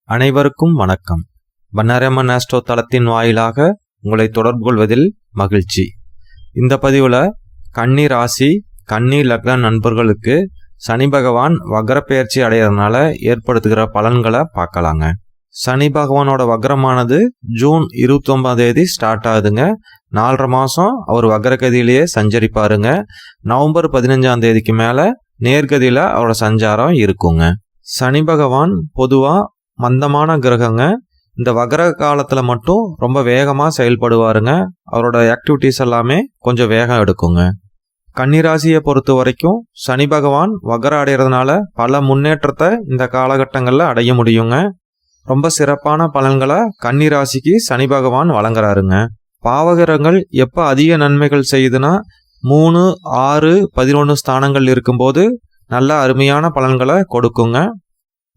அனைவருக்கும் வணக்கம். பன்னாரியம்மன் ஆஸ்ட்ரோ தளத்தின் வாயிலாக உங்களை தொடர்பு கொள்வதில் மகிழ்ச்சி. இந்த பதிவில் கன்னி ராசி கன்னி லக்ன நண்பர்களுக்கு சனி பகவான் வக்ர பெயர்ச்சி அடைகிறதுனால ஏற்படுத்துகிற பலன்களை பார்க்கலாங்க. சனி பகவானோட வக்ரமானது ஜூன் 29 ஸ்டார்ட் ஆகுதுங்க. 4.5 மாதம் அவர் வக்ரகதியிலேயே சஞ்சரிப்பாருங்க. நவம்பர் 15 மேலே நேர்கதியில் அவரோட சஞ்சாரம் இருக்குங்க. சனி பகவான் பொதுவாக மந்தமான கிரகங்க. இந்த வக்ர காலத்தில் மட்டும் ரொம்ப வேகமாக செயல்படுவாருங்க. அவரோட ஆக்டிவிட்டீஸ் எல்லாமே கொஞ்சம் வேகம் எடுக்குங்க. கன்னிராசியை பொறுத்த வரைக்கும் சனி பகவான் வக்ர அடைகிறதுனால பல முன்னேற்றத்தை இந்த காலகட்டங்களில் அடைய முடியுங்க. ரொம்ப சிறப்பான பலன்களை கன்னிராசிக்கு சனி பகவான் வழங்குறாருங்க. பாவகிரகங்கள் எப்போ அதிக நன்மைகள் செய்யுதுன்னா 3, 6, 11 ஸ்தானங்கள் இருக்கும்போது நல்ல அருமையான பலன்களை கொடுக்குங்க.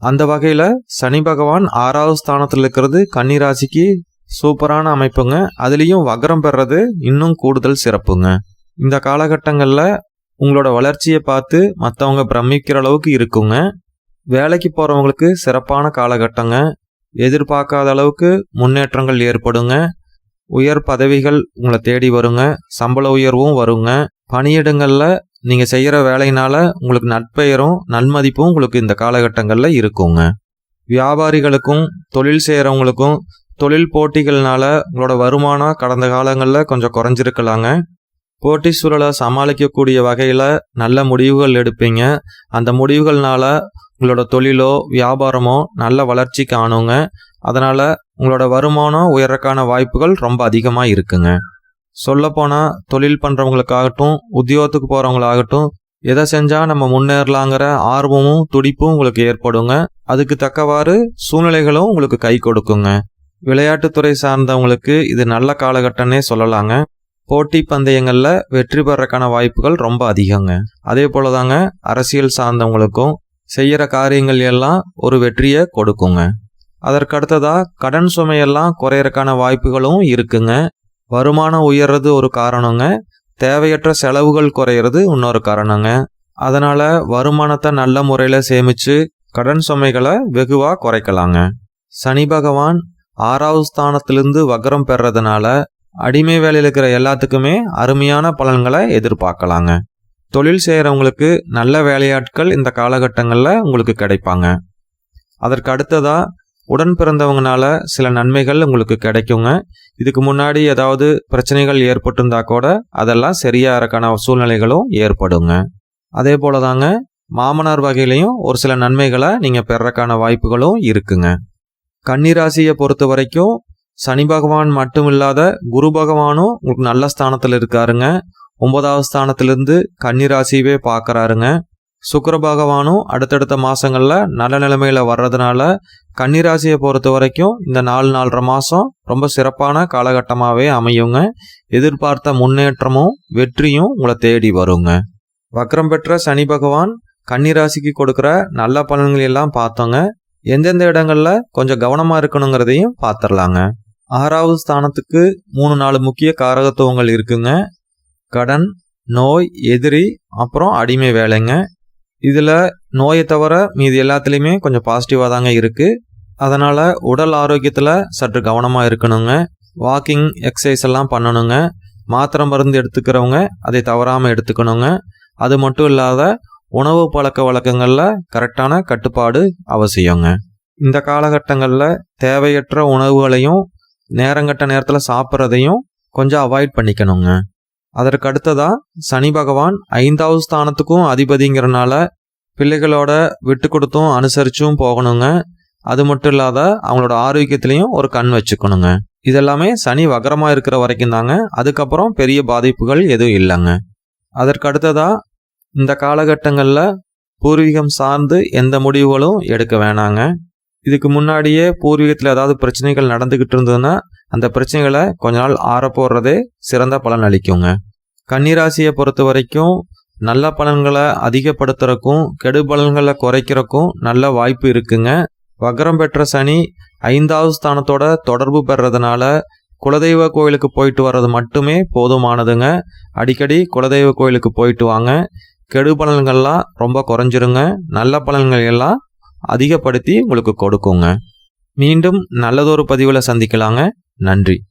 அந்த வகையில் சனி பகவான் 6வது ஸ்தானத்தில் இருக்கிறது கன்னிராசிக்கு சூப்பரான அமைப்புங்க. அதுலேயும் வக்ரம் பெறது இன்னும் கூடுதல் சிறப்புங்க. இந்த காலகட்டங்களில் உங்களோட வளர்ச்சியை பார்த்து மற்றவங்க பிரமிக்கிற அளவுக்கு இருக்குங்க. வேலைக்கு போகிறவங்களுக்கு சிறப்பான காலகட்டங்க. எதிர்பார்க்காத அளவுக்கு முன்னேற்றங்கள் ஏற்படுங்க. உயர் பதவிகள் உங்களை தேடி வருங்க. சம்பள உயர்வும் வருங்க. பணியிடங்களில் நீங்கள் செய்கிற வேலையினால உங்களுக்கு நற்பெயரும் நன்மதிப்பும் உங்களுக்கு இந்த காலகட்டங்களில் இருக்குங்க. வியாபாரிகளுக்கும் தொழில் செய்கிறவங்களுக்கும் தொழில் போட்டிகள்னால உங்களோட வருமானம் கடந்த காலங்களில் கொஞ்சம் குறைஞ்சிருக்கலாங்க. போட்டி சூழலை சமாளிக்கக்கூடிய வகையில் நல்ல முடிவுகள் எடுப்பீங்க. அந்த முடிவுகள்னால உங்களோட தொழிலோ வியாபாரமோ நல்ல வளர்ச்சி காணுங்க. அதனால் உங்களோட வருமானம் உயர்றக்கான வாய்ப்புகள் ரொம்ப அதிகமாக இருக்குங்க. சொல்லப்போனால் தொழில் பண்ணுறவங்களுக்காகட்டும் உத்தியோகத்துக்கு போகிறவங்களாகட்டும் எதை செஞ்சால் நம்ம முன்னேறலாங்கிற ஆர்வமும் துடிப்பும் உங்களுக்கு ஏற்படுங்க. அதுக்கு தக்கவாறு சூழ்நிலைகளும் உங்களுக்கு கை கொடுக்குங்க. விளையாட்டுத்துறை சார்ந்தவங்களுக்கு இது நல்ல காலகட்டம்னே சொல்லலாங்க. போட்டி பந்தயங்களில் வெற்றி பெறக்கான வாய்ப்புகள் ரொம்ப அதிகங்க. அதே போல தாங்க அரசியல் சார்ந்தவங்களுக்கும் செய்கிற காரியங்கள் எல்லாம் ஒரு வெற்றியை கொடுக்குங்க. அதற்கடுத்ததாக கடன் சுமையெல்லாம் குறையறக்கான வாய்ப்புகளும் இருக்குங்க. வருமானம் உயர்றது ஒரு காரணங்க. தேவையற்ற செலவுகள் குறையிறது இன்னொரு காரணங்க. அதனால் வருமானத்தை நல்ல முறையில் சேமித்து கடன் சுமைகளை வெகுவாக குறைக்கலாங்க. சனி பகவான் 6வது ஸ்தானத்திலிருந்து வக்ரம் பெறதுனால அடிமை வேலையில் இருக்கிற எல்லாத்துக்குமே அருமையான பலன்களை எதிர்பார்க்கலாங்க. தொழில் செய்கிறவங்களுக்கு நல்ல வேலையாட்கள் இந்த காலகட்டங்களில் உங்களுக்கு கிடைப்பாங்க. அதற்கு அடுத்ததாக உடன் பிறந்தவங்கனால சில நன்மைகள் உங்களுக்கு கிடைக்குங்க. இதுக்கு முன்னாடி ஏதாவது பிரச்சனைகள் ஏற்பட்டிருந்தா கூட அதெல்லாம் சரியாகிறக்கான சூழ்நிலைகளும் ஏற்படுங்க. அதே போல தாங்க மாமனார் வகையிலையும் ஒரு சில நன்மைகளை நீங்கள் பெறக்கான வாய்ப்புகளும் இருக்குங்க. கன்னிராசியை பொறுத்த வரைக்கும் சனி பகவான் மட்டும் இல்லாத குரு பகவானும் உங்களுக்கு நல்ல ஸ்தானத்தில் இருக்காருங்க. 9வது ஸ்தானத்திலிருந்து கன்னிராசியவே பார்க்குறாருங்க. சுக்கிர பகவானும் அடுத்தடுத்த மாதங்களில் நல்ல நிலைமையில் வர்றதுனால கன்னிராசியை பொறுத்த வரைக்கும் இந்த 4-4.5 மாதம் ரொம்ப சிறப்பான காலகட்டமாகவே அமையுங்க. எதிர்பார்த்த முன்னேற்றமும் வெற்றியும் உங்களை தேடி வருங்க. வக்ரம் பெற்ற சனி பகவான் கன்னிராசிக்கு கொடுக்குற நல்ல பலன்கள் எல்லாம் பார்த்தோங்க. எந்தெந்த இடங்களில் கொஞ்சம் கவனமாக இருக்கணுங்கிறதையும் பார்த்துடலாங்க. 6வது ஸ்தானத்துக்கு 3-4 முக்கிய காரகத்துவங்கள் இருக்குங்க. கடன், நோய், எதிரி, அப்புறம் அடிமை வேலைங்க. இதில் நோயை தவிர மீது எல்லாத்துலேயுமே கொஞ்சம் பாசிட்டிவாக தாங்க இருக்குது. அதனால் உடல் ஆரோக்கியத்தில் சற்று கவனமாக இருக்கணுங்க. வாக்கிங் எக்ஸசைஸ் எல்லாம் பண்ணணுங்க. மாத்திரை மருந்து எடுத்துக்கிறவங்க அதை தவறாமல் எடுத்துக்கணுங்க. அது மட்டும் இல்லாத உணவு பழக்க வழக்கங்களில் கரெக்டான கட்டுப்பாடு அவசியங்க. இந்த காலகட்டங்களில் தேவையற்ற உணவுகளையும் நேரங்கட்ட நேரத்தில் சாப்பிட்றதையும் கொஞ்சம் அவாய்ட் பண்ணிக்கணுங்க. அதற்கு அடுத்ததாக சனி பகவான் 5வது ஸ்தானத்துக்கும் அதிபதிங்கிறனால பிள்ளைகளோட விட்டு கொடுத்தும் அனுசரிச்சும் போகணுங்க. அது மட்டும் இல்லாத அவங்களோட ஆரோக்கியத்திலையும் ஒரு கண் வச்சுக்கணுங்க. இதெல்லாமே சனி வக்ரமாக இருக்கிற வரைக்கும் தாங்க. அதுக்கப்புறம் பெரிய பாதிப்புகள் எதுவும் இல்லைங்க. அதற்கு அடுத்ததாக இந்த காலகட்டங்களில் பூர்வீகம் சார்ந்து எந்த முடிவுகளும் எடுக்க வேணாங்க. இதுக்கு முன்னாடியே பூர்வீகத்தில் ஏதாவது பிரச்சனைகள் நடந்துக்கிட்டு இருந்ததுன்னா அந்த பிரச்சனைகளை கொஞ்ச நாள் ஆறப்போடுறதே சிறந்த பலன் அளிக்குங்க. கன்னிராசியை பொறுத்த வரைக்கும் நல்ல பலன்களை அதிகப்படுத்துறக்கும் கெடு பலன்களை குறைக்கிறக்கும் நல்ல வாய்ப்பு இருக்குங்க. வக்ரம் பெற்ற சனி 5வது ஸ்தானத்தோட தொடர்பு பெறதுனால குலதெய்வ கோயிலுக்கு போயிட்டு வர்றது மட்டுமே போதுமானதுங்க. அடிக்கடி குலதெய்வ கோயிலுக்கு போயிட்டு வாங்க. கெடு பலன்கள்லாம் ரொம்ப குறைஞ்சிருங்க. நல்ல பலன்கள் எல்லாம் அதிகப்படுத்தி உங்களுக்கு கொடுக்குங்க. மீண்டும் நல்லதொரு பதிவில் சந்திக்கலாங்க. நன்றி.